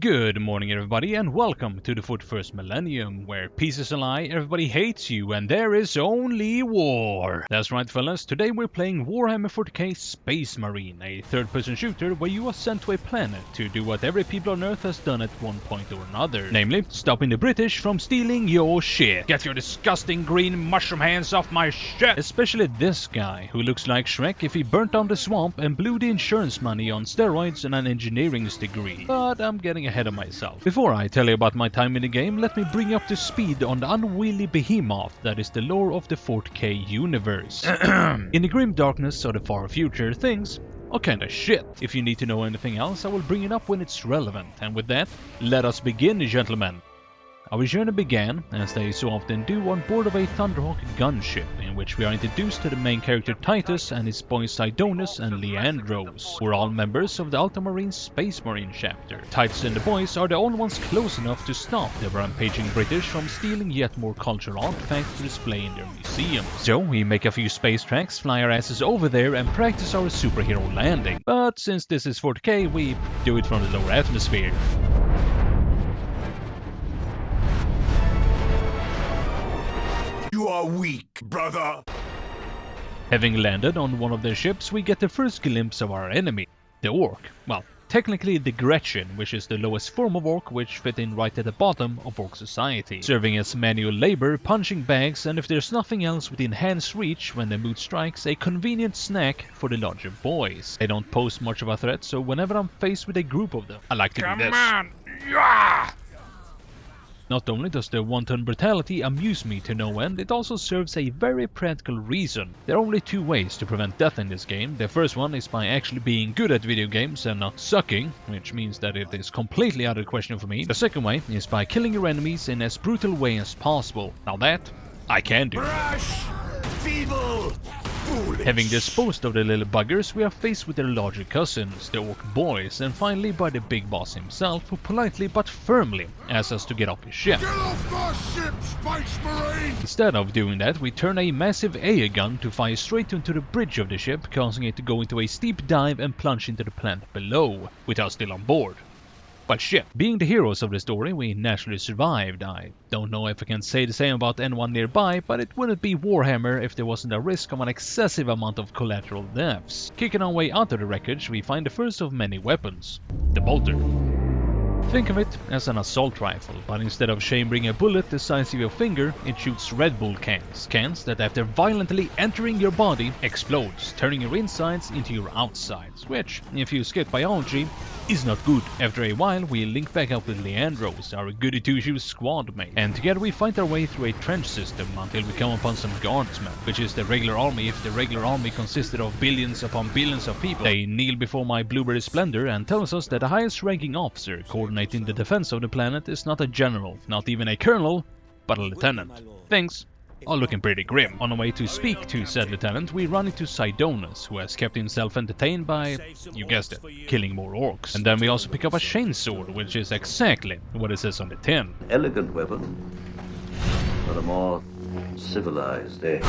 Good morning everybody and welcome to the 41st Millennium, where peace is a lie, everybody hates you, and there is only war. That's right fellas, today we're playing Warhammer 40k Space Marine, a third-person shooter where you are sent to a planet to do what every people on Earth has done at one point or another. Namely, stopping the British from stealing your shit. Get your disgusting green mushroom hands off my shit! Especially this guy, who looks like SHREK if he burnt down the swamp and blew the insurance money on steroids and an engineering degree. But I'm getting ahead of myself. Before I tell you about my time in the game, let me bring you up to speed on the unwieldy behemoth that is the lore of the 40k universe. In the grim darkness of the far future, things are kinda shit. If you need to know anything else, I will bring it up when it's relevant. And with that, let us begin, gentlemen. Our journey began, as they so often do, on board of a Thunderhawk gunship, in which we are introduced to the main character Titus and his boys Sidonus and Leandros, who are all members of the Ultramarine Space Marine chapter. Titus and the boys are the only ones close enough to stop the rampaging British from stealing yet more cultural artifacts to display in their museum. So we make a few space tracks, fly our asses over there and practice our superhero landing. But since this is 40k, we do it from the lower atmosphere. You are weak, brother. Having landed on one of their ships, we get the first glimpse of our enemy, the Orc. Well, technically the Gretchen, which is the lowest form of Orc, which fit in right at the bottom of Orc society, serving as manual labor, punching bags, and if there's nothing else within hand's reach when the mood strikes, a convenient snack for the larger boys. They don't pose much of a threat, so whenever I'm faced with a group of them, I like to do this. Come on! Yeah! Not only does their wanton brutality amuse me to no end, it also serves a very practical reason. There are only two ways to prevent death in this game. The first one is by actually being good at video games and not sucking, which means that it is completely out of the question for me. The second way is by killing your enemies in as brutal way as possible. Now that, I can do. Brash! Feeble! Foolish! Having disposed of the little buggers, we are faced with their larger cousins, the Orc boys, and finally by the big boss himself, who politely but firmly asks us to get off his ship. Get off my ship, Space Marine! Instead of doing that, we turn a massive AA gun to fire straight into the bridge of the ship, causing it to go into a steep dive and plunge into the planet below, with us still on board. But shit, being the heroes of the story, we naturally survived. I don't know if I can say the same about anyone nearby, but it wouldn't be Warhammer if there wasn't a risk of an excessive amount of collateral deaths. Kicking our way out of the wreckage, we find the first of many weapons, the bolter. Think of it as an assault rifle, but instead of chambering a bullet the size of your finger, it shoots Red Bull cans. Cans that after violently entering your body, explodes, turning your insides into your outsides, which, if you skip biology, is not good. After a while, we link back up with Leandros, our goody two-shoes squad mate, and together we fight our way through a trench system until we come upon some guardsmen, which is the regular army if the regular army consisted of billions upon billions of people. They kneel before my blueberry splendor and tells us that the highest ranking officer coordinating the defense of the planet is not a general, not even a colonel, but a lieutenant. Things are looking pretty grim. On our way to speak to said lieutenant, we run into Sidonus, who has kept himself entertained by, you guessed it, killing more orcs. And then we also pick up a chainsword, which is exactly what it says on the tin. Elegant weapon, but a more civilized day.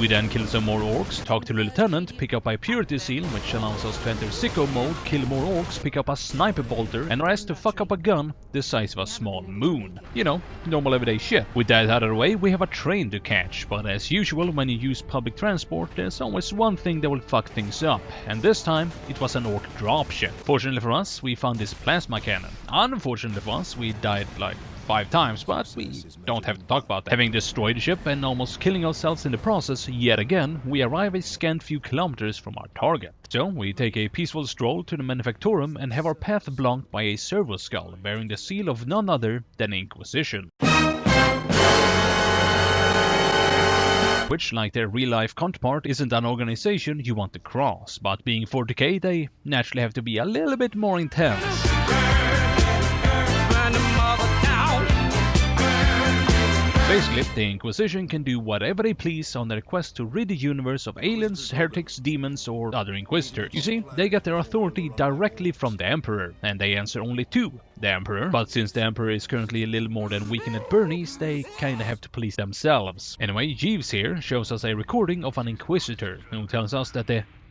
We then kill some more orcs, talk to the lieutenant, pick up a purity seal, which allows us to enter sicko mode, kill more orcs, pick up a sniper bolter, and are asked to fuck up a gun the size of a small moon. You know, normal everyday shit. With that out of the way, we have a train to catch, but as usual when you use public transport, there's always one thing that will fuck things up, and this time it was an orc dropship. Fortunately for us, we found this plasma cannon. Unfortunately for us, we died like 5 times, but we don't have to talk about that. Having destroyed the ship and almost killing ourselves in the process yet again, we arrive a scant few kilometers from our target. So we take a peaceful stroll to the Manufactorum and have our path blocked by a servo skull bearing the seal of none other than Inquisition. Which, like their real-life counterpart, isn't an organization you want to cross, but being 40k, they naturally have to be a little bit more intense. Basically, the Inquisition can do whatever they please on their quest to rid the universe of aliens, heretics, demons, or other inquisitors. You see, they get their authority directly from the Emperor, and they answer only to the Emperor. But since the Emperor is currently a little more than weakened at Bernie's, they kinda have to police themselves. Anyway, Jeeves here shows us a recording of an Inquisitor, who tells us that the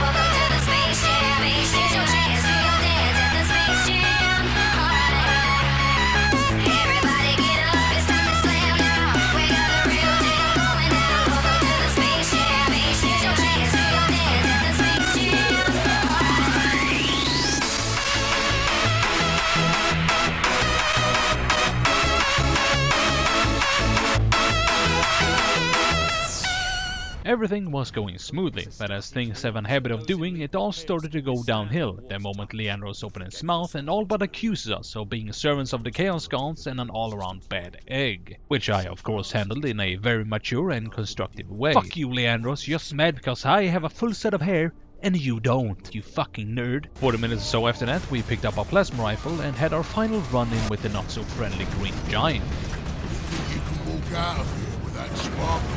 Welcome to the Space Jam. Here's your chance to go dance at the Space Jam. Alright. Everybody get up, it's time to slam now. We got the real jam going down. Everything was going smoothly, but as things have a habit of doing, it all started to go downhill the moment Leandros opened his mouth and all but accuses us of being servants of the Chaos Gods and an all-around bad egg. Which I of course handled in a very mature and constructive way. Fuck you, Leandros, you're just mad because I have a full set of hair and you don't, you fucking nerd. 40 minutes or so after that, we picked up our plasma rifle and had our final run-in with the not-so-friendly green giant. You can walk out of here with that sparkle.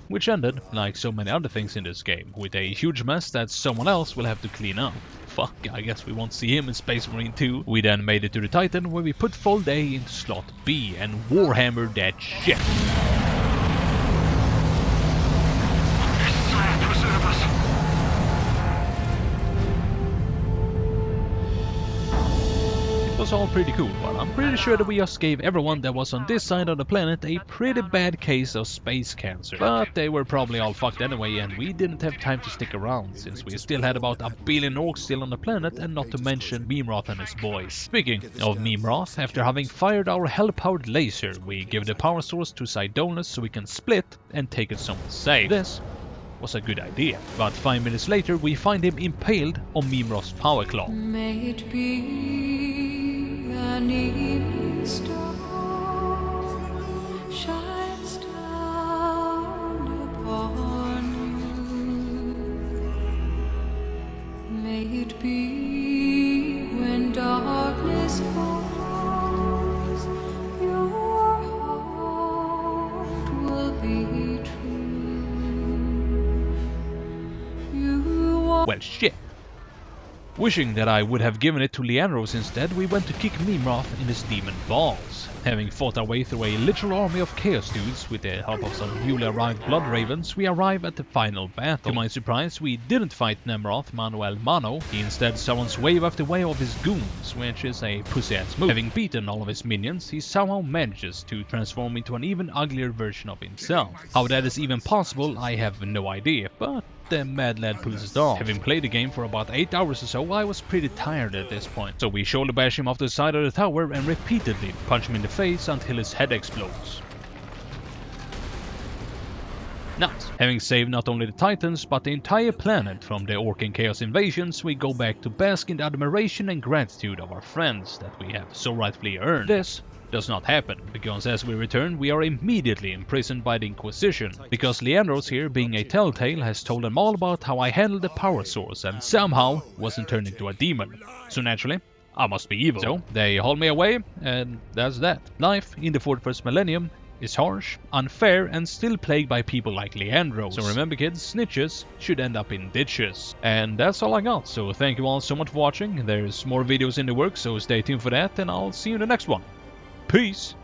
Which ended, like so many other things in this game, with a huge mess that someone else will have to clean up. Fuck, I guess we won't see him in Space Marine 2. We then made it to the Titan, where we put Fold A into slot B and warhammered that shit. It was all pretty cool, but I'm pretty sure that we just gave everyone that was on this side of the planet a pretty bad case of space cancer. But they were probably all fucked anyway, and we didn't have time to stick around, since we still had about 1 billion orcs still on the planet, and not to mention Mimroth and his boys. Speaking of Mimroth, after having fired our hell-powered laser, we give the power source to Sidonus so we can split and take it somewhere safe. This was a good idea, but 5 minutes later we find him impaled on Mimroth's power claw. May it be an evening star shines down upon you. May it be when darkness falls, your heart will be true. Well, shit. Wishing that I would have given it to Leandros instead, we went to kick Mimroth in his demon balls. Having fought our way through a literal army of chaos dudes with the help of some newly arrived blood ravens, we arrive at the final battle. To my surprise, we didn't fight Nemroth Manuel Mano. He instead summons wave after wave of his goons, which is a pussy-ass move. Having beaten all of his minions, he somehow manages to transform into an even uglier version of himself. How that is even possible, I have no idea, but the mad lad pulls it off. Having played the game for about 8 hours or so, I was pretty tired at this point. So we shoulder bash him off the side of the tower and repeatedly punch him in the face until his head explodes. Nice. Having saved not only the Titans, but the entire planet from the Orc and Chaos invasions, we go back to bask in the admiration and gratitude of our friends that we have so rightfully earned. This does not happen, because as we return, we are immediately imprisoned by the Inquisition, because Leandros here, being a telltale, has told them all about how I handled the power source and somehow wasn't turned into a demon. So naturally, I must be evil. So they haul me away, and that's that. Life in the 41st millennium is harsh, unfair, and still plagued by people like Leandros. So remember kids, snitches should end up in ditches. And that's all I got, so thank you all so much for watching. There's more videos in the works, so stay tuned for that, and I'll see you in the next one. Peace!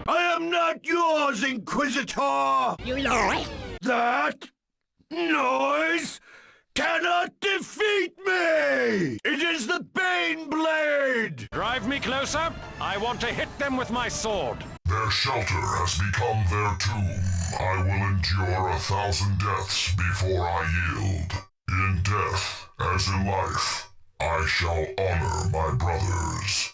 I am not yours, Inquisitor! You lie. That noise cannot defeat me! It is the Bane Blade! Drive me closer. I want to hit them with my sword. Their shelter has become their tomb. I will endure 1,000 deaths before I yield. In death, as in life, I shall honor my brothers.